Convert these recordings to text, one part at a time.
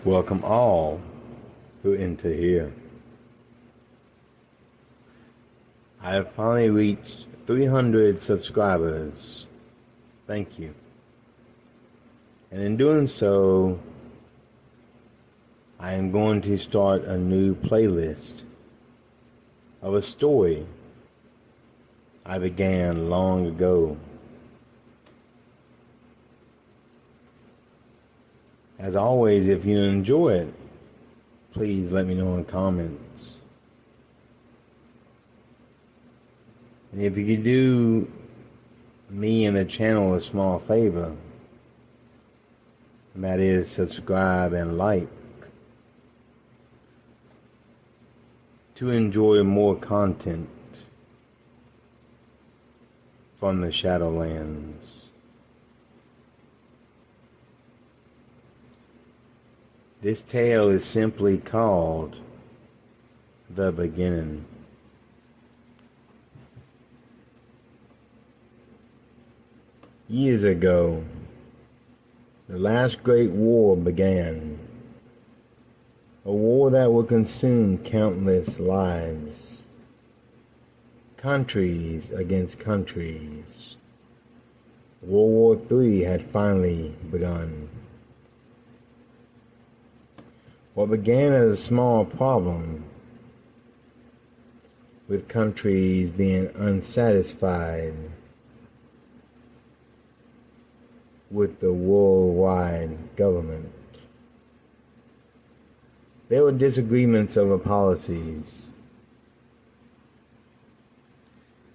Welcome all who enter here. I have finally reached 300 subscribers. Thank you. And in doing so, I am going to start a new playlist of a story I began long ago. As always, if you enjoy it, please let me know in comments. And if you could do me and the channel a small favor, and that is subscribe and like, to enjoy more content from the Shadowlands. This tale is simply called The Beginning. Years ago, the last great war began. A war that would consume countless lives. Countries against countries. World War III had finally begun. What began as a small problem, with countries being unsatisfied with the worldwide government. There were disagreements over policies,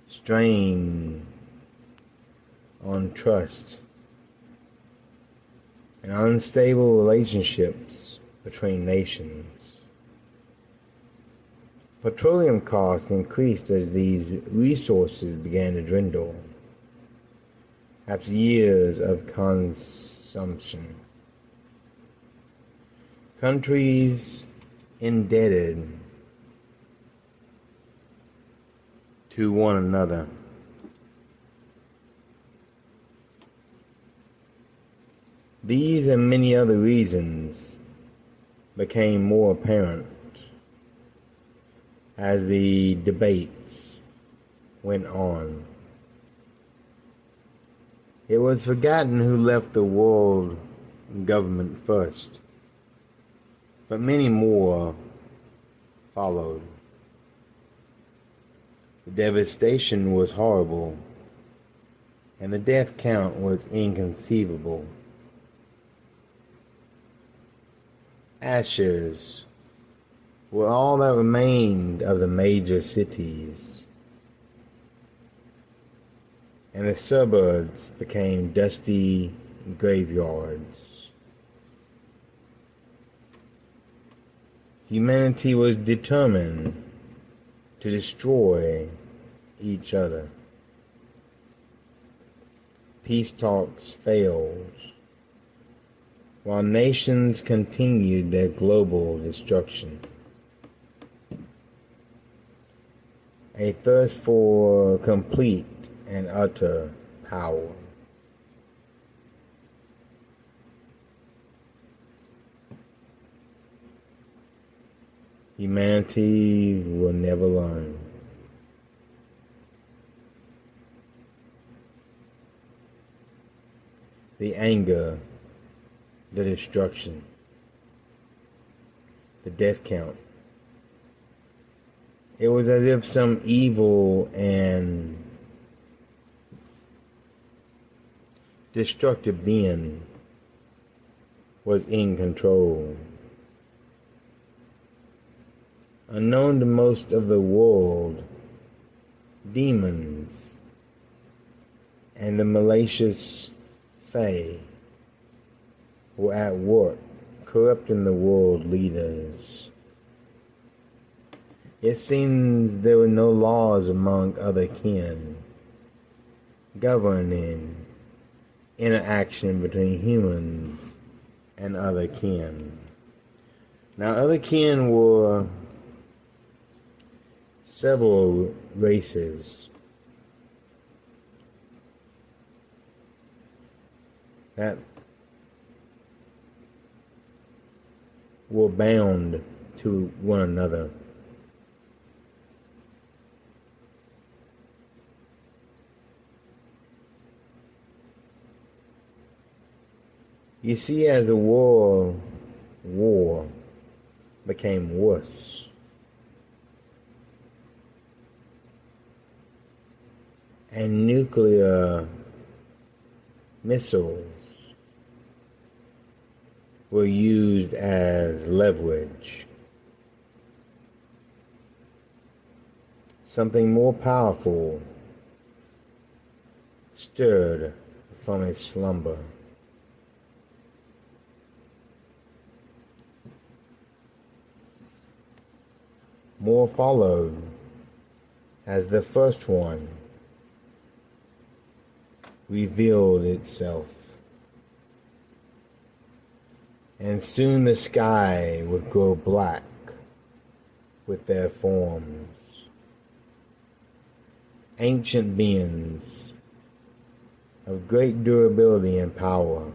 strain on trust, and unstable relationships between nations. Petroleum costs increased as these resources began to dwindle after years of consumption. Countries indebted to one another. These and many other reasons became more apparent as the debates went on. It was forgotten who left the world government first, but many more followed. The devastation was horrible, and the death count was inconceivable. Ashes were all that remained of the major cities, and the suburbs became dusty graveyards. Humanity was determined to destroy each other. Peace talks failed, while nations continued their global destruction. A thirst for complete and utter power. Humanity will never learn. The anger, the destruction, the death count. It was as if some evil and destructive being was in control. Unknown to most of the world, demons and the malicious fae were at work, corrupting the world leaders. It seems there were no laws among other kin governing interaction between humans and other kin. Now, other kin were several races that were bound to one another. You see, as the war became worse, and nuclear missiles were used as leverage, something more powerful stirred from its slumber. More followed as the first one revealed itself, and soon the sky would grow black with their forms. Ancient beings of great durability and power.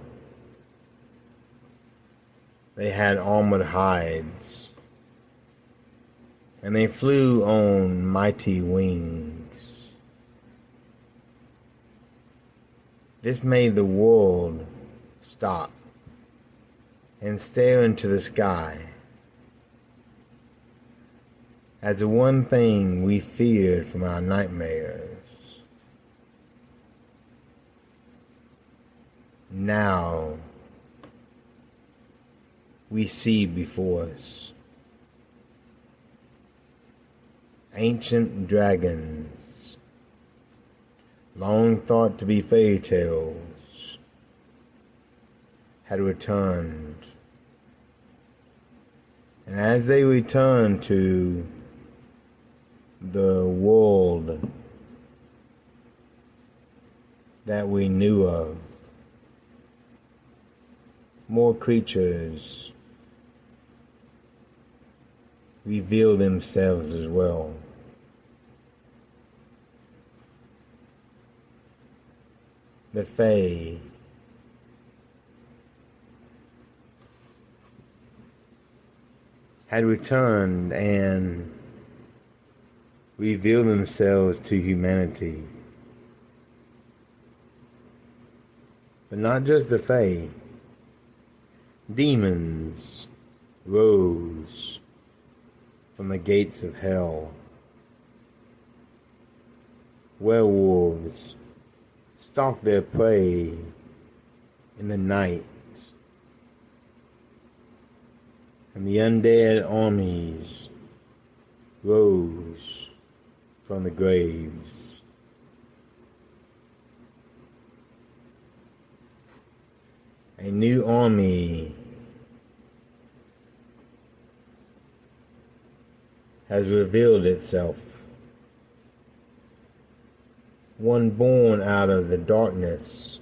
They had armored hides, and they flew on mighty wings. This made the world stop and stare into the sky as the one thing we feared from our nightmares. Now we see before us ancient dragons, long thought to be fairy tales, had returned. And as they returned to the world that we knew of, more creatures reveal themselves as well. The Fae had returned and revealed themselves to humanity. But not just the Fae. Demons rose from the gates of hell. Werewolves stalked their prey in the night, and the undead armies rose from the graves. A new army has revealed itself, one born out of the darkness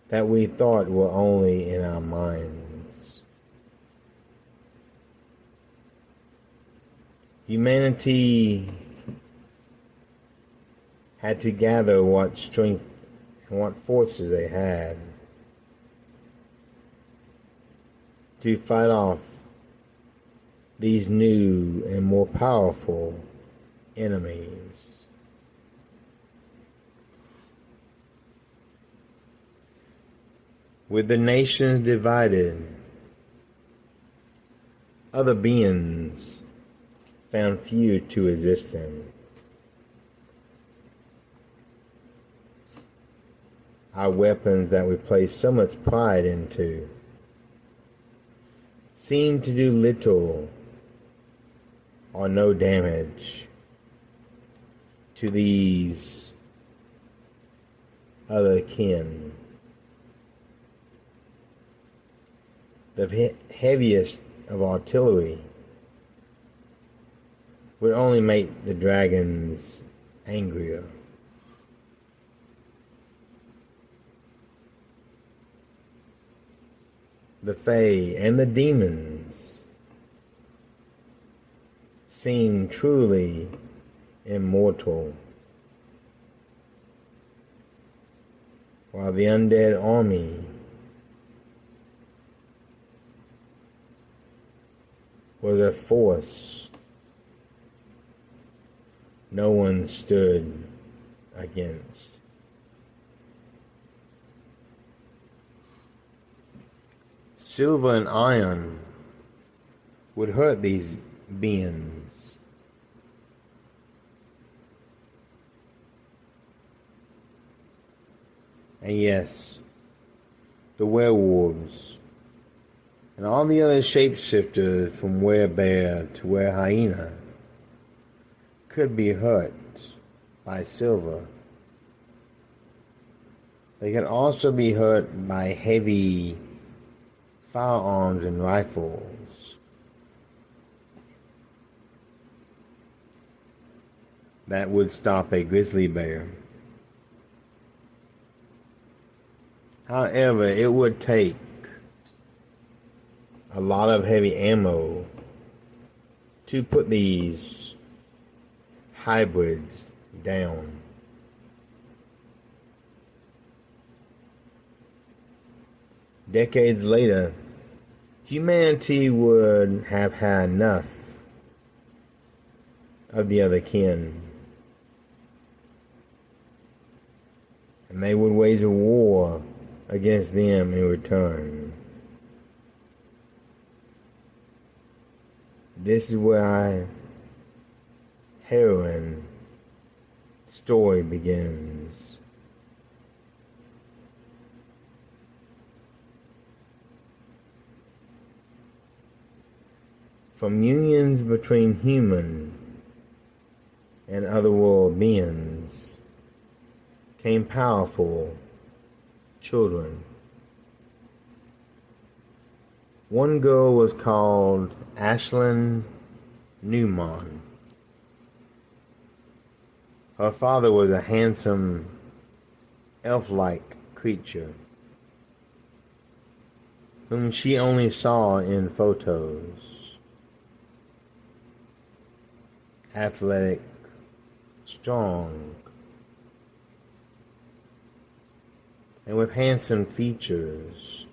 that we thought were only in our minds. Humanity had to gather what strength and what forces they had to fight off these new and more powerful enemies. With the nations divided, other beings found few to resist them. Our weapons that we place so much pride into seem to do little or no damage to these Otherkin. The heaviest of artillery would only make the dragons angrier. The Fae and the demons seem truly immortal, while the undead army was a force no one stood against. Silver and iron would hurt these beings. And yes, the werewolves and all the other shapeshifters from werebear to werehyena could be hurt by silver. They can also be hurt by heavy firearms and rifles. That would stop a grizzly bear. However, it would take a lot of heavy ammo to put these hybrids down. Decades later, humanity would have had enough of the Otherkin, and they would wage a war against them in return. This is where our heroine story begins. From unions between human and otherworld beings came powerful children. One girl was called Ashlyn Newman. Her father was a handsome, elf-like creature whom she only saw in photos. Athletic, strong, and with handsome features.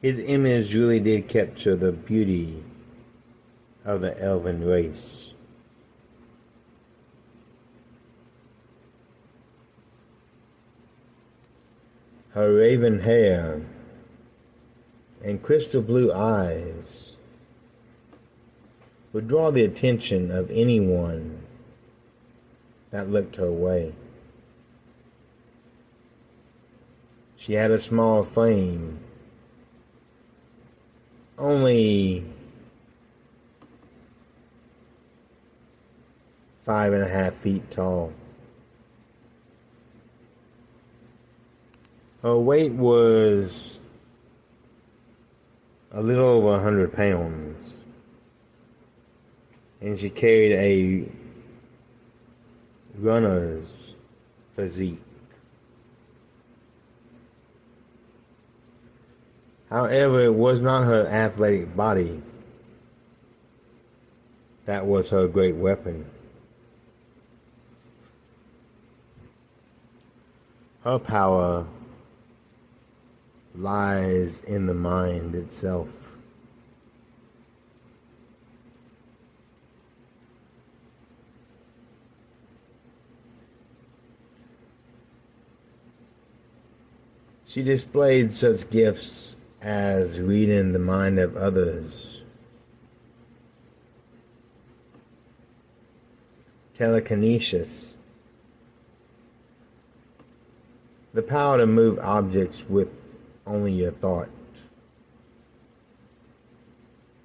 His image really did capture the beauty of the elven race. Her raven hair and crystal blue eyes would draw the attention of anyone that looked her way. She had a small frame, only 5.5 feet tall. Her weight was a little over 100 pounds, and she carried a runner's physique. However, it was not her athletic body that was her great weapon. Her power lies in the mind itself. She displayed such gifts as reading the mind of others, telekinesis, the power to move objects with only your thought,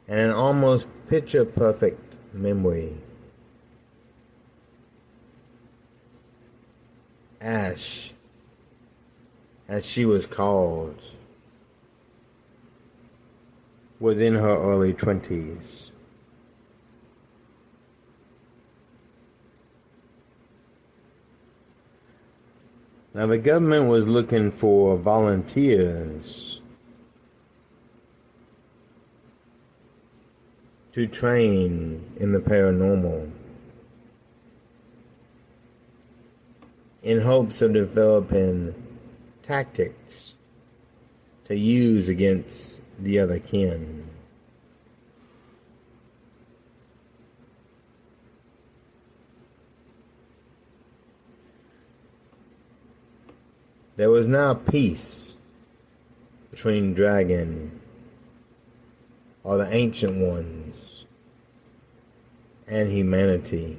and an almost picture-perfect memory. Ash, as she was called, was in her early 20s. Now the government was looking for volunteers to train in the paranormal in hopes of developing tactics to use against the Otherkin. There was now peace between Dragon, or the Ancient Ones, and humanity.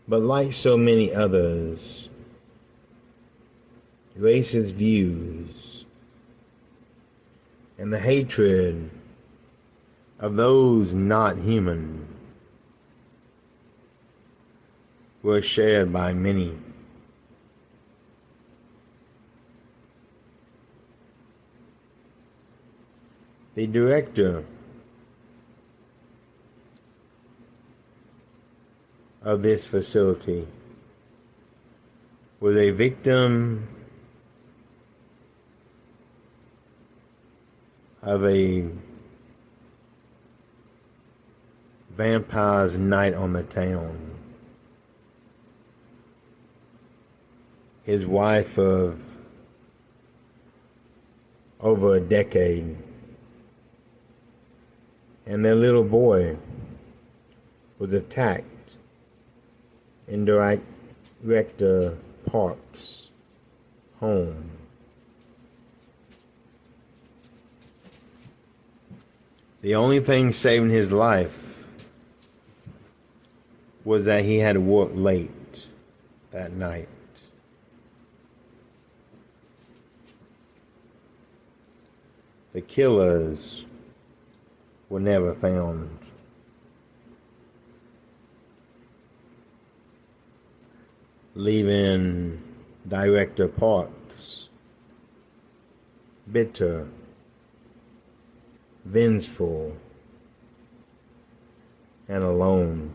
But like so many others, racist views and the hatred of those not human were shared by many. The director of this facility was a victim of a vampire's night on the town. His wife of over a decade and their little boy was attacked in Director Park's home. The only thing saving his life was that he had to work late that night. The killers were never found. Leaving Director Parks bitter, vengeful, and alone.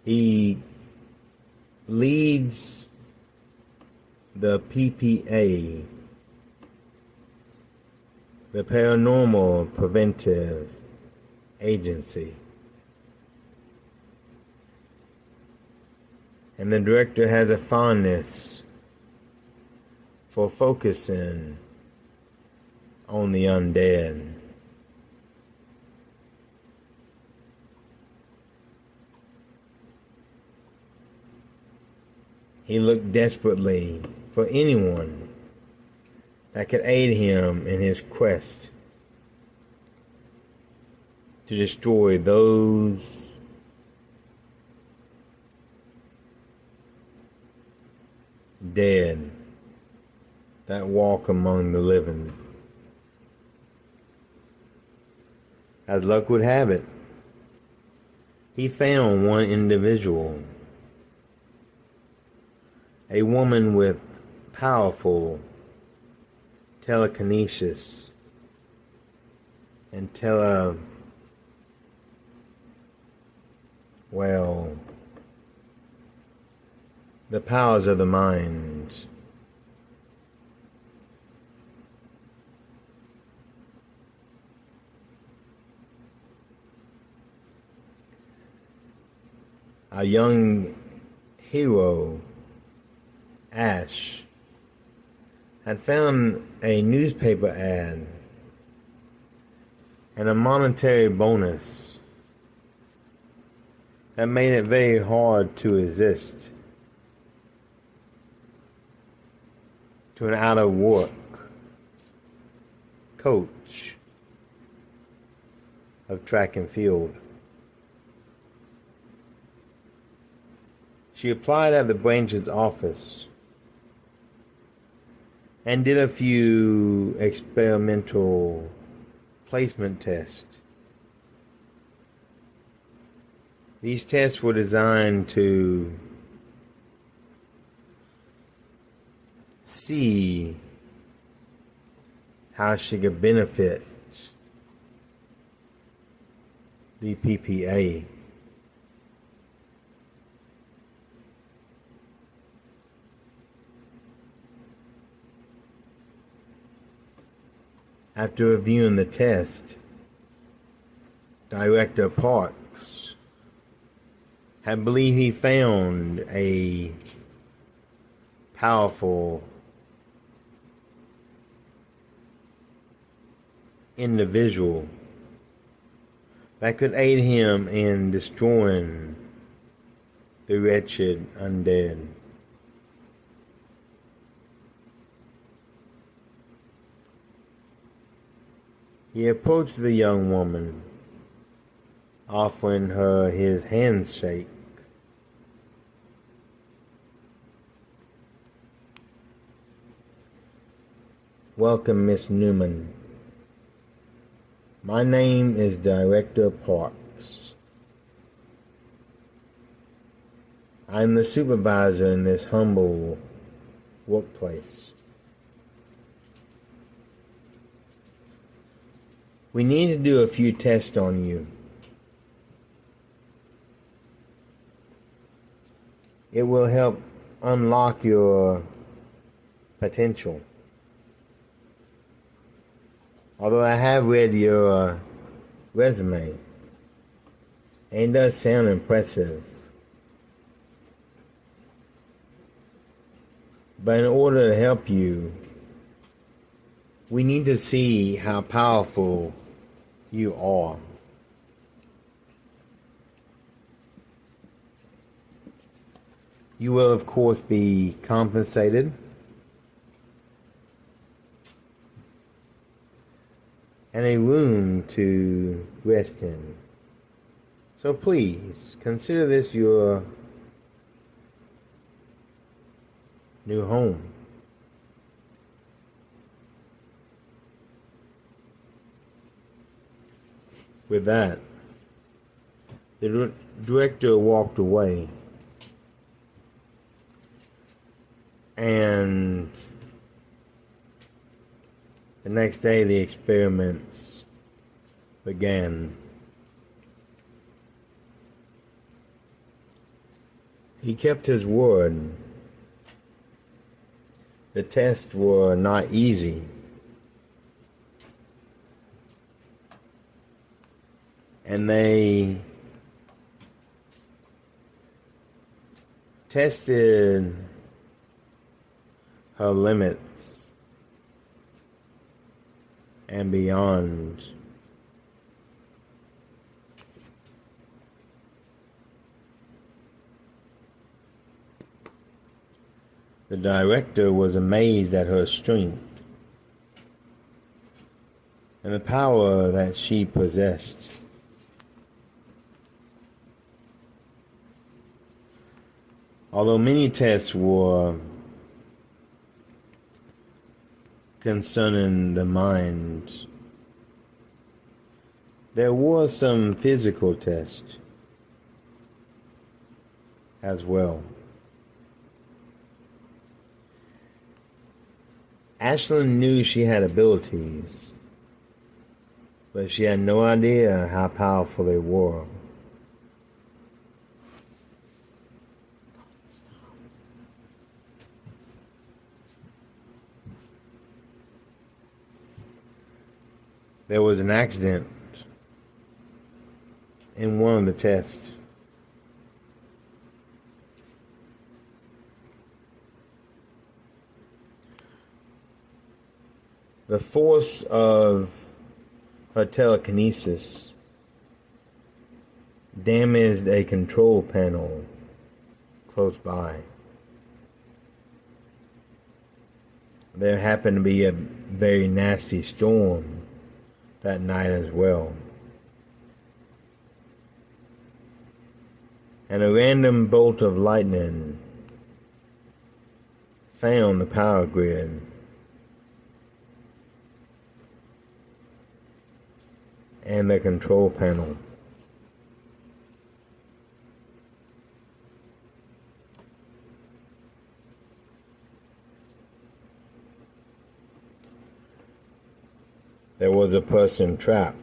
He leads the PPA, the Paranormal Preventive Agency. And the director has a fondness for focusing on the undead. He looked desperately for anyone that could aid him in his quest to destroy those dead that walk among the living. As luck would have it, he found one individual, a woman with powerful telekinesis and the powers of the mind. Our young hero, Ash, had found a newspaper ad and a monetary bonus that made it very hard to resist to an out-of-work coach of track and field. She applied at the branch's office and did a few experimental placement tests. These tests were designed to see how she could benefit the PPA. After reviewing the test, Director Parks I believe he found a powerful individual that could aid him in destroying the wretched undead. He approached the young woman, offering her his handshake. Welcome, Miss Newman. My name is Director Parks. I'm the supervisor in this humble workplace. We need to do a few tests on you. It will help unlock your potential. Although I have read your resume, and it does sound impressive. But in order to help you, we need to see how powerful you are. You will, of course, be compensated. And a room to rest in. So please, consider this your new home. With that, the director walked away, and the next day the experiments began. He kept his word. The tests were not easy. And they tested her limits and beyond. The director was amazed at her strength and the power that she possessed. Although many tests were concerning the mind, there was some physical tests as well. Ashlyn knew she had abilities, but she had no idea how powerful they were. There was an accident in one of the tests. The force of her telekinesis damaged a control panel close by. There happened to be a very nasty storm that night as well. And a random bolt of lightning found the power grid. And the control panel. There was a person trapped.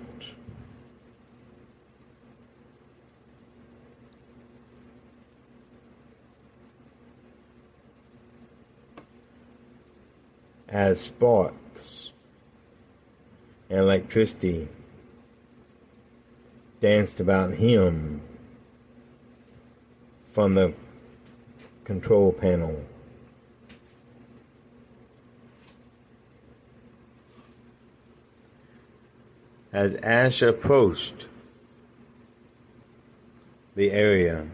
As sparks and electricity danced about him from the control panel. As Ash approached the area,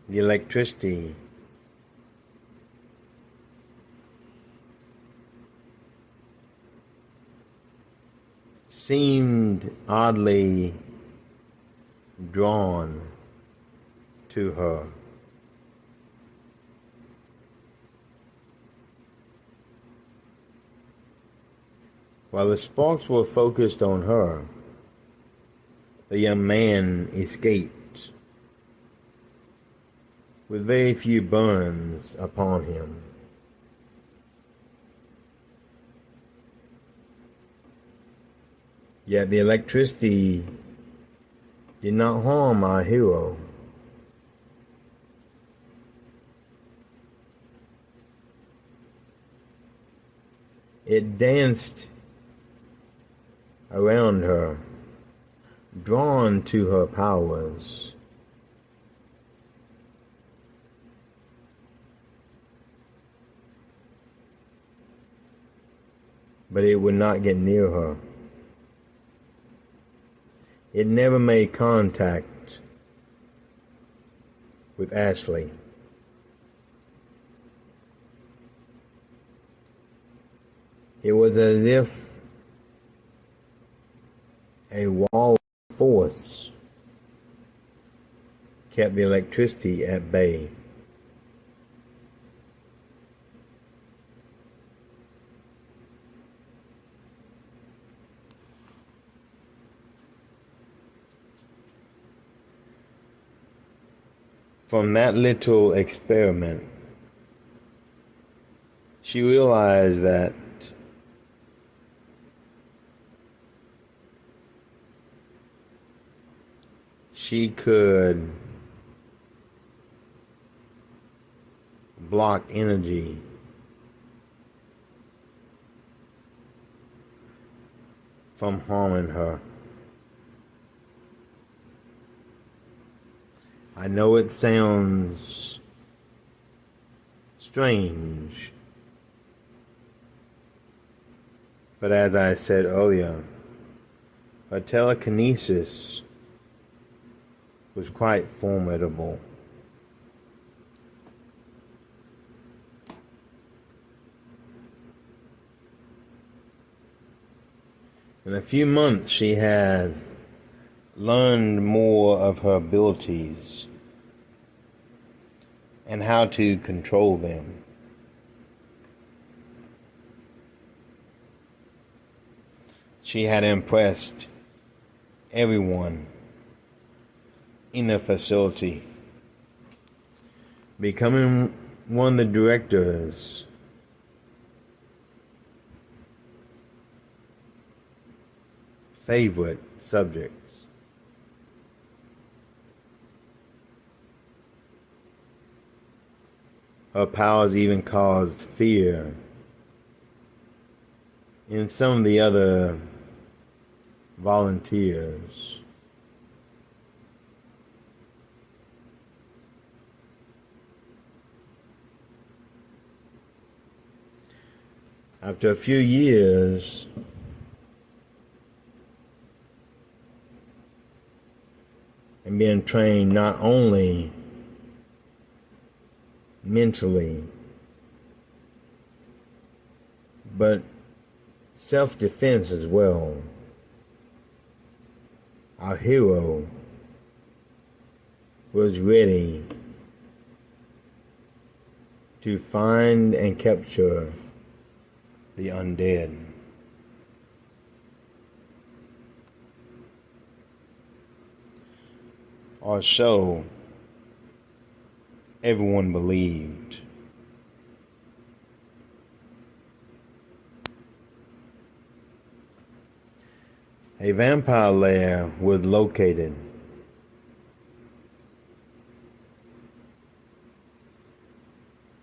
the electricity seemed oddly drawn to her. While the sparks were focused on her, the young man escaped with very few burns upon him. Yet the electricity did not harm our hero. It danced around her, drawn to her powers. But it would not get near her. It never made contact with Ashley. It was as if a wall of force kept the electricity at bay. From that little experiment, she realized that she could block energy from harming her. I know it sounds strange, but as I said earlier, her telekinesis was quite formidable. In a few months, she had learned more of her abilities and how to control them. She had impressed everyone in the facility, becoming one of the director's favorite subjects. Her powers even caused fear in some of the other volunteers. After a few years, and being trained not only mentally, but self-defense as well, our hero was ready to find and capture the undead. Or so everyone believed. A vampire lair was located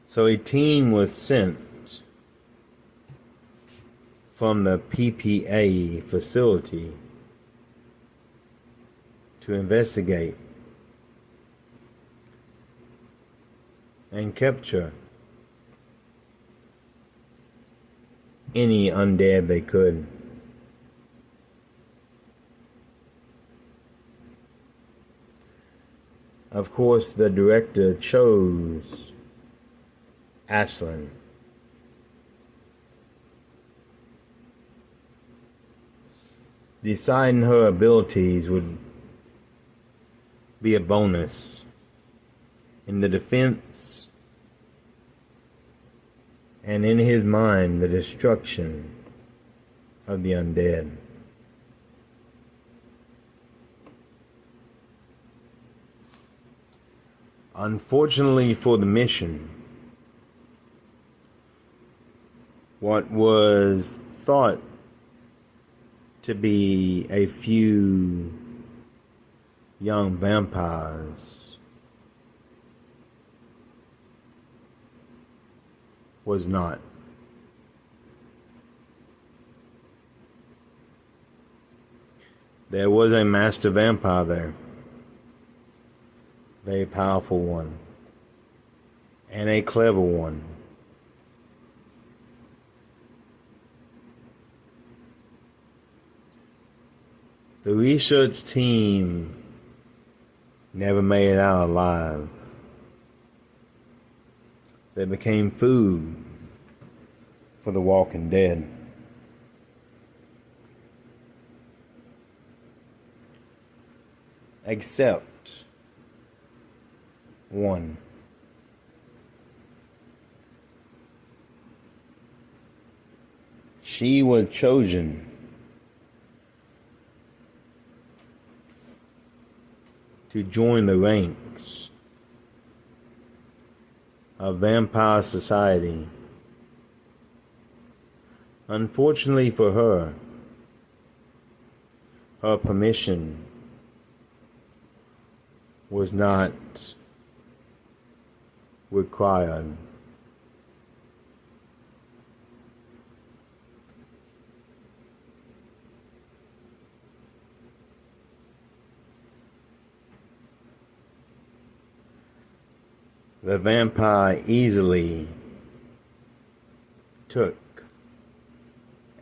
so a team was sent from the PPA facility to investigate and capture any undead they could. Of course, the director chose Ashlyn. Deciding her abilities would be a bonus in the defense and in his mind the destruction of the undead. Unfortunately for the mission, what was thought to be a few young vampires was not. There was a master vampire there, very powerful one, and a clever one. The research team never made it out alive. They became food for the walking dead. Except one. She was chosen to join the ranks of vampire society. Unfortunately for her, her permission was not required. The vampire easily took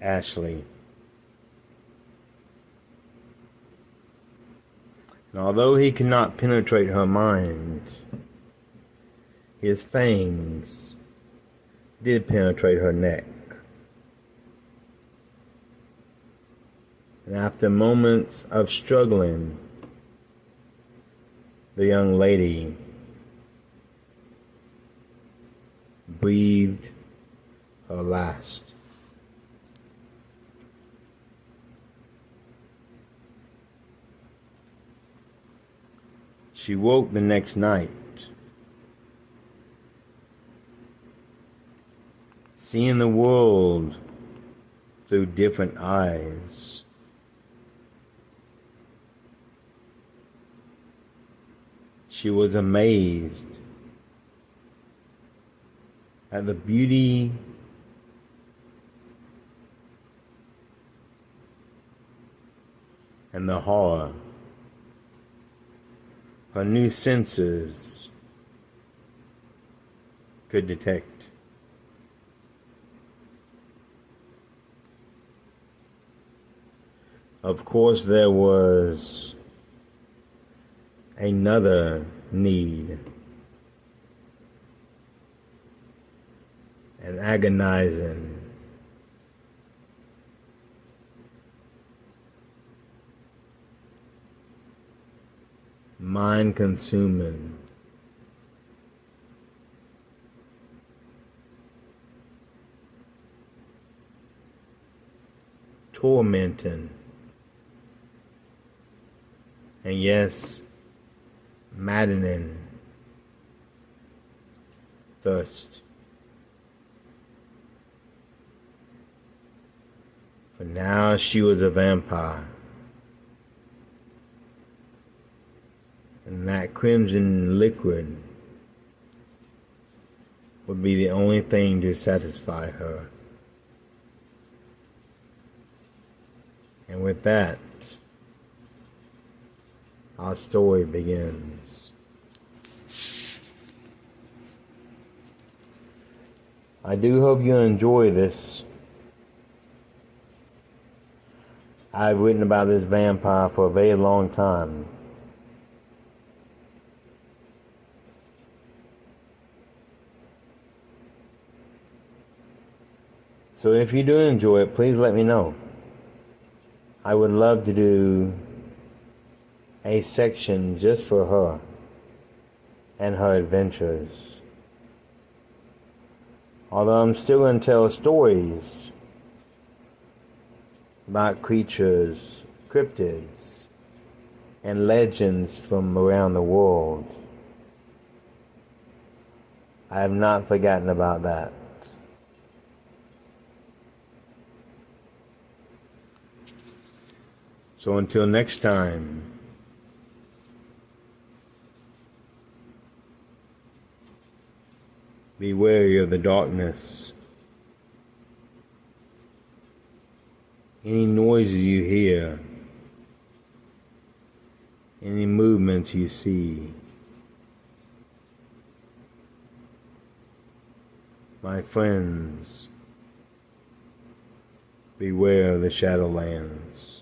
Ashley. And although he could not penetrate her mind, his fangs did penetrate her neck. And after moments of struggling, the young lady breathed her last. She woke the next night, seeing the world through different eyes. She was amazed at the beauty and the horror her new senses could detect. Of course, there was another need, an agonizing mind-consuming tormenting, and yes, maddening thirst. For now she was a vampire. And that crimson liquid would be the only thing to satisfy her. And with that, our story begins. I do hope you enjoy this. I've written about this vampire for a very long time. So if you do enjoy it, please let me know. I would love to do a section just for her and her adventures. Although I'm still going to tell stories about creatures, cryptids, and legends from around the world. I have not forgotten about that. So until next time, be wary of the darkness. Any noises you hear, any movements you see. My friends, beware of the Shadowlands.